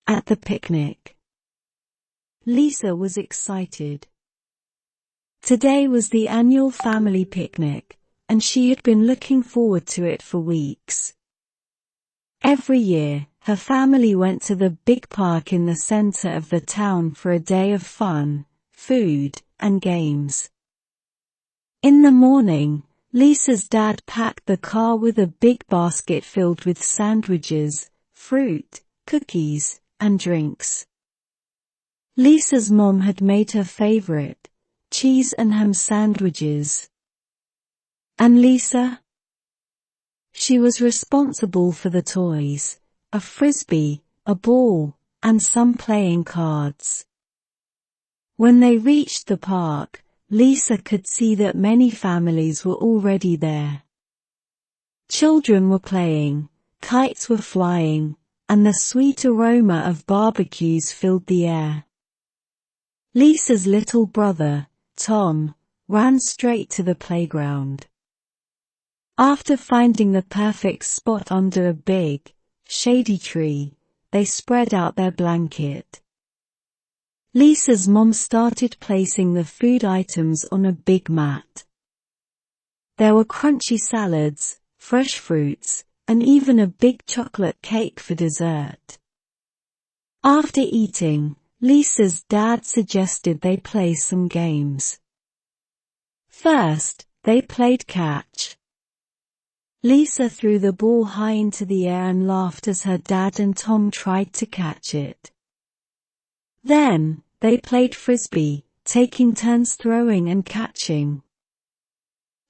At the picnic, Lisa was excited. Today was the annual family picnic, and she had been looking forward to it for weeks. Every year, her family went to the big park in the center of the town for a day of fun, food, and games. In the morning, Lisa's dad packed the car with a big basket filled with sandwiches, fruit, cookies, and drinks. Lisa's mom had made her favorite, cheese and ham sandwiches. And Lisa? She was responsible for the toys, a frisbee, a ball, and some playing cards. When they reached the park, Lisa could see that many families were already there. Children were playing, kites were flying, and the sweet aroma of barbecues filled the air. Lisa's little brother, Tom, ran straight to the playground. After finding the perfect spot under a big, shady tree, they spread out their blanket. Lisa's mom started placing the food items on a big mat. There were crunchy salads, fresh fruits, and even a big chocolate cake for dessert. After eating, Lisa's dad suggested they play some games. First, they played catch. Lisa threw the ball high into the air and laughed as her dad and Tom tried to catch it. Then, they played frisbee, taking turns throwing and catching.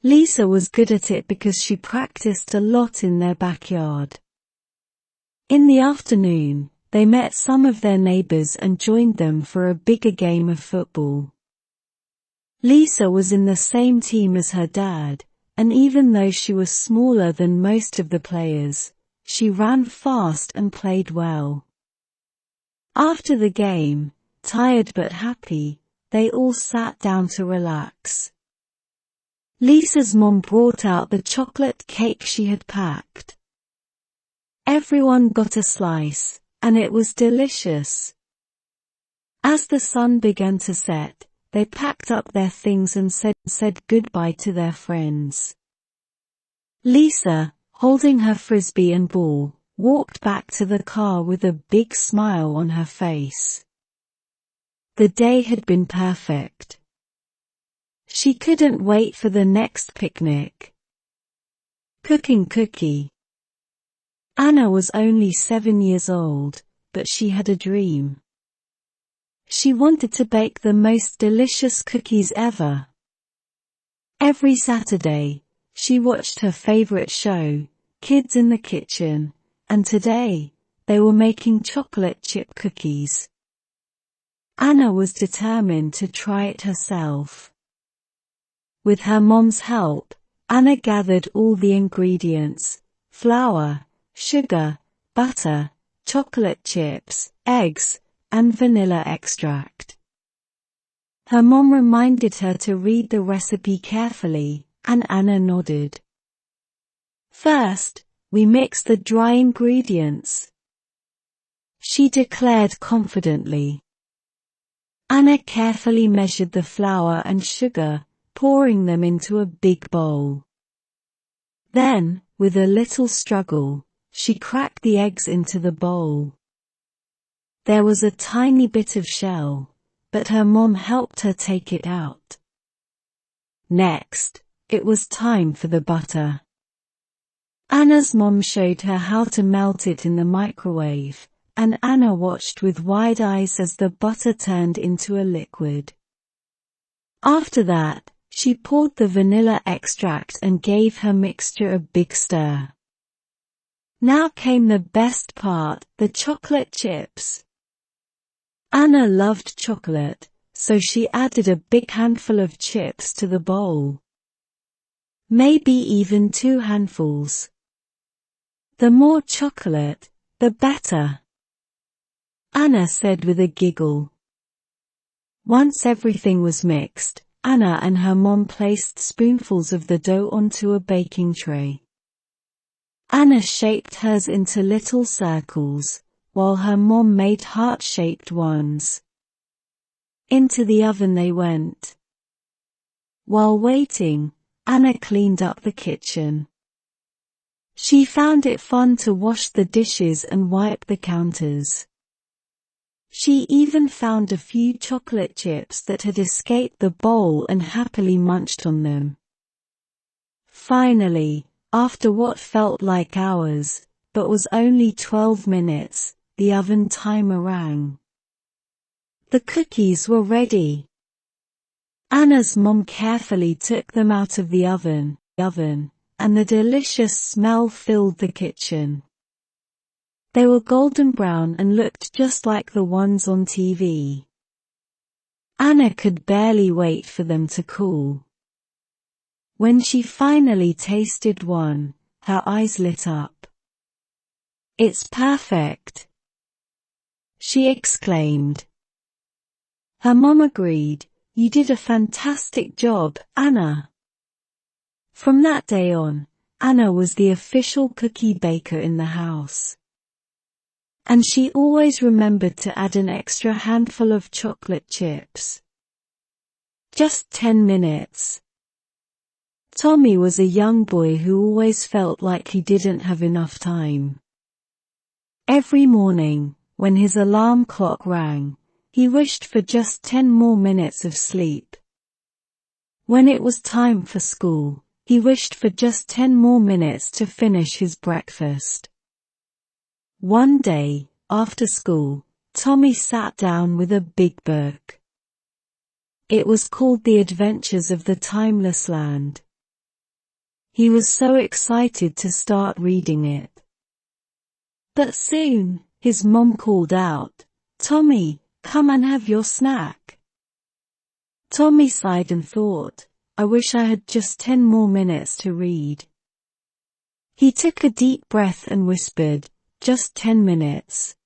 Lisa was good at it because she practiced a lot in their backyard. In the afternoon, they met some of their neighbors and joined them for a bigger game of football. Lisa was in the same team as her dad, and even though she was smaller than most of the players, she ran fast and played well. After the game, tired but happy, they all sat down to relax. Lisa's mom brought out the chocolate cake she had packed. Everyone got a slice, and it was delicious. As the sun began to set, they packed up their things and said goodbye to their friends. Lisa, holding her frisbee and ball, walked back to the car with a big smile on her face. The day had been perfect. She couldn't wait for the next picnic. Cooking cookie. Anna was only 7 years old, but she had a dream. She wanted to bake the most delicious cookies ever. Every Saturday, she watched her favorite show, Kids in the Kitchen, and today, they were making chocolate chip cookies. Anna was determined to try it herself. With her mom's help, Anna gathered all the ingredients: flour, sugar, butter, chocolate chips, eggs, and vanilla extract. Her mom reminded her to read the recipe carefully, and Anna nodded. First, we mix the dry ingredients, she declared confidently. Anna carefully measured the flour and sugar, pouring them into a big bowl. Then, with a little struggle, she cracked the eggs into the bowl. There was a tiny bit of shell, but her mom helped her take it out. Next, it was time for the butter. Anna's mom showed her how to melt it in the microwave, and Anna watched with wide eyes as the butter turned into a liquid. After that, she poured the vanilla extract and gave her mixture a big stir. Now came the best part, the chocolate chips. Anna loved chocolate, so she added a big handful of chips to the bowl. Maybe even 2 handfuls. The more chocolate, the better, Anna said with a giggle. Once everything was mixed, Anna and her mom placed spoonfuls of the dough onto a baking tray. Anna shaped hers into little circles, while her mom made heart-shaped ones. Into the oven they went. While waiting, Anna cleaned up the kitchen. She found it fun to wash the dishes and wipe the counters. She even found a few chocolate chips that had escaped the bowl and happily munched on them. Finally, after what felt like hours, but was only 12 minutes, the oven timer rang. The cookies were ready. Anna's mom carefully took them out of the oven, and the delicious smell filled the kitchen. They were golden brown and looked just like the ones on TV. Anna could barely wait for them to cool. When she finally tasted one, her eyes lit up. "It's perfect!" she exclaimed. Her mom agreed, "You did a fantastic job, Anna." From that day on, Anna was the official cookie baker in the house. And she always remembered to add an extra handful of chocolate chips. Just 10 minutes. Tommy was a young boy who always felt like he didn't have enough time. Every morning, when his alarm clock rang, he wished for just 10 more minutes of sleep. When it was time for school, he wished for just 10 more minutes to finish his breakfast. One day, after school, Tommy sat down with a big book. It was called The Adventures of the Timeless Land. He was so excited to start reading it. But soon, his mom called out, "Tommy, come and have your snack." Tommy sighed and thought, "I wish I had just 10 more minutes to read." He took a deep breath and whispered, "Just 10 minutes."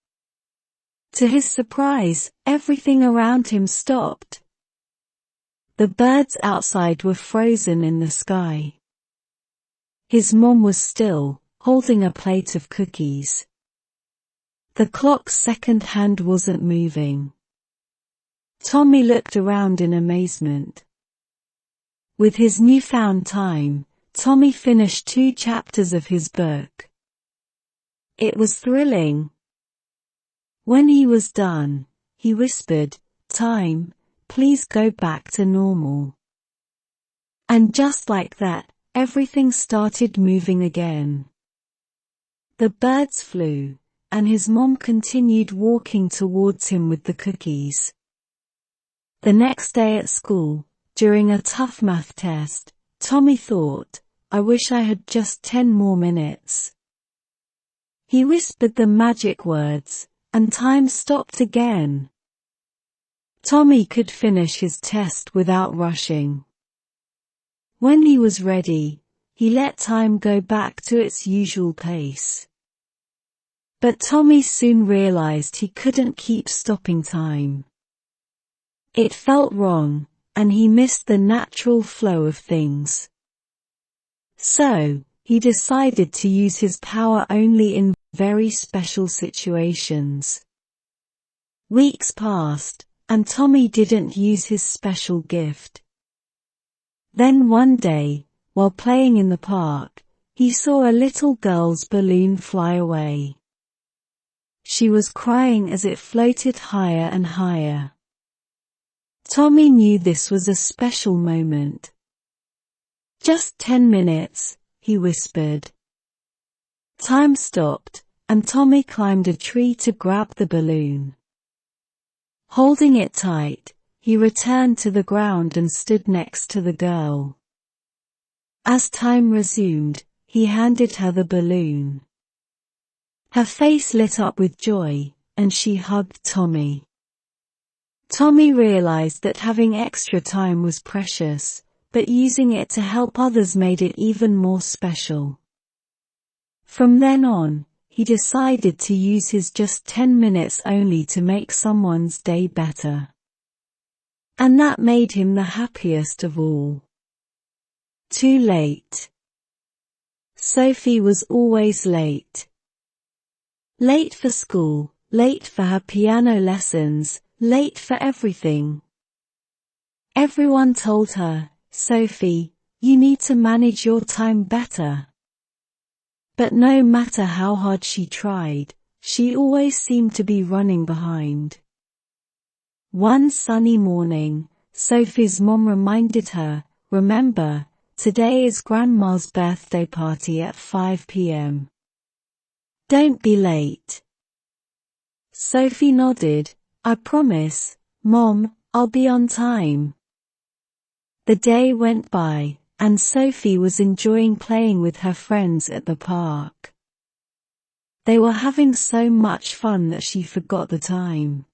To his surprise, everything around him stopped. The birds outside were frozen in the sky. His mom was still, holding a plate of cookies. The clock's second hand wasn't moving. Tommy looked around in amazement. With his newfound time, Tommy finished 2 chapters of his book. It was thrilling. When he was done, he whispered, "Time, please go back to normal." And just like that, everything started moving again. The birds flew, and his mom continued walking towards him with the cookies. The next day at school, during a tough math test, Tommy thought, "I wish I had just 10 more minutes." He whispered the magic words, and time stopped again. Tommy could finish his test without rushing. When he was ready, he let time go back to its usual pace. But Tommy soon realized he couldn't keep stopping time. It felt wrong, and he missed the natural flow of things. So, he decided to use his power only in very special situations. Weeks passed, and Tommy didn't use his special gift. Then one day, while playing in the park, he saw a little girl's balloon fly away. She was crying as it floated higher and higher. Tommy knew this was a special moment. "Just 10 minutes," he whispered. Time stopped, and Tommy climbed a tree to grab the balloon. Holding it tight, he returned to the ground and stood next to the girl. As time resumed, he handed her the balloon. Her face lit up with joy, and she hugged Tommy. Tommy realized that having extra time was precious, but using it to help others made it even more special. From then on, he decided to use his just 10 minutes only to make someone's day better. And that made him the happiest of all. Too late. Sophie was always late. Late for school, late for her piano lessons, late for everything. Everyone told her, "Sophie, you need to manage your time better." But no matter how hard she tried, she always seemed to be running behind. One sunny morning, Sophie's mom reminded her, "Remember, today is Grandma's birthday party at 5 p.m. Don't be late." Sophie nodded. "I promise, Mom, I'll be on time." The day went by, and Sophie was enjoying playing with her friends at the park. They were having so much fun that she forgot the time.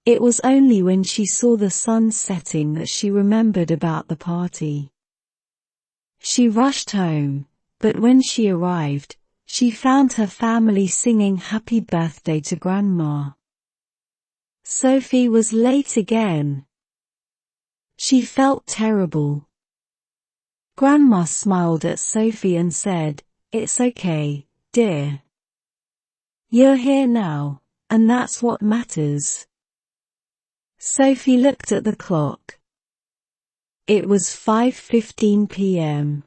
It was only when she saw the sun setting that she remembered about the party. She rushed home, but when she arrived, she found her family singing happy birthday to Grandma. Sophie was late again. She felt terrible. Grandma smiled at Sophie and said, "It's okay, dear. You're here now, and that's what matters." Sophie looked at the clock. It was 5:15 p.m.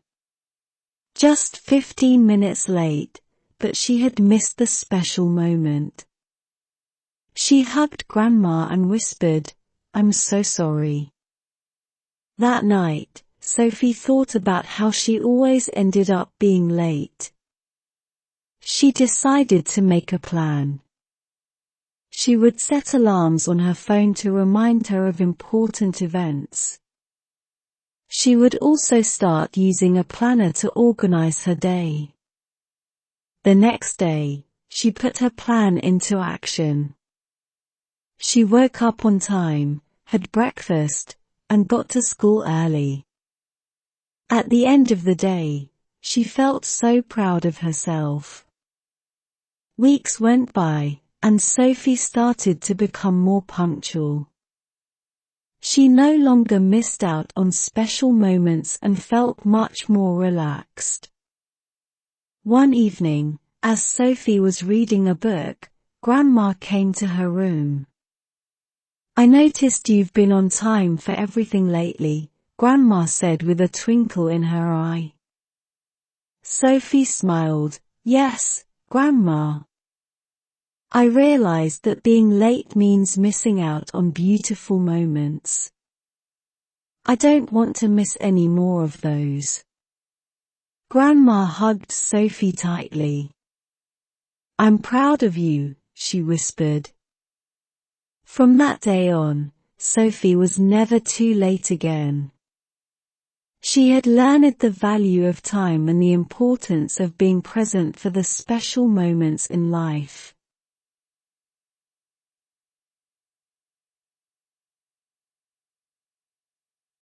Just 15 minutes late, but she had missed the special moment. She hugged Grandma and whispered, "I'm so sorry." That night, Sophie thought about how she always ended up being late. She decided to make a plan. She would set alarms on her phone to remind her of important events. She would also start using a planner to organize her day. The next day, she put her plan into action. She woke up on time, had breakfast, and got to school early. At the end of the day, she felt so proud of herself. Weeks went by, and Sophie started to become more punctual. She no longer missed out on special moments and felt much more relaxed. One evening, as Sophie was reading a book, Grandma came to her room. "I noticed you've been on time for everything lately," Grandma said with a twinkle in her eye. Sophie smiled. "Yes, Grandma. I realized that being late means missing out on beautiful moments. I don't want to miss any more of those." Grandma hugged Sophie tightly. "I'm proud of you," she whispered. From that day on, Sophie was never too late again. She had learned the value of time and the importance of being present for the special moments in life.